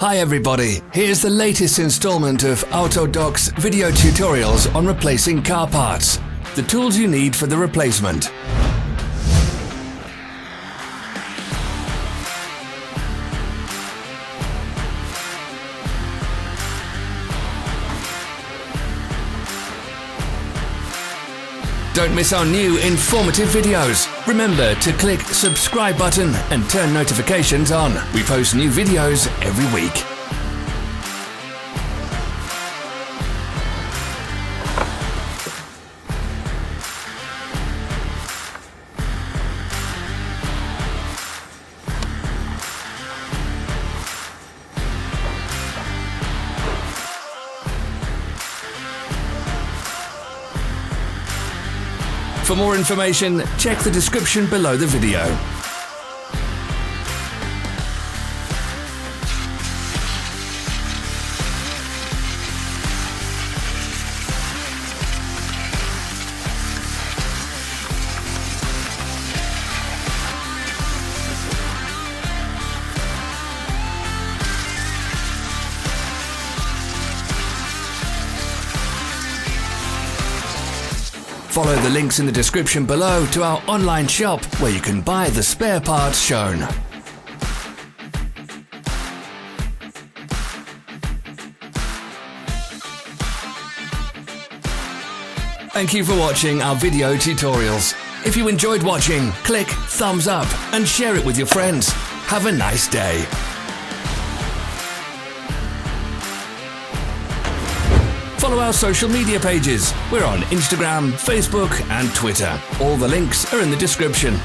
Hi everybody, here's the latest installment of Autodoc's video tutorials on replacing car parts. The tools you need for the replacement. Don't miss our new informative videos. Remember to click subscribe button and turn notifications on. We post new videos every week. For more information, check the description below the video. Follow the links in the description below to our online shop where you can buy the spare parts shown. Thank you for watching our video tutorials. If you enjoyed watching, click thumbs up and share it with your friends. Have a nice day. Follow our social media pages. We're on Instagram, Facebook and Twitter. All the links are in the description.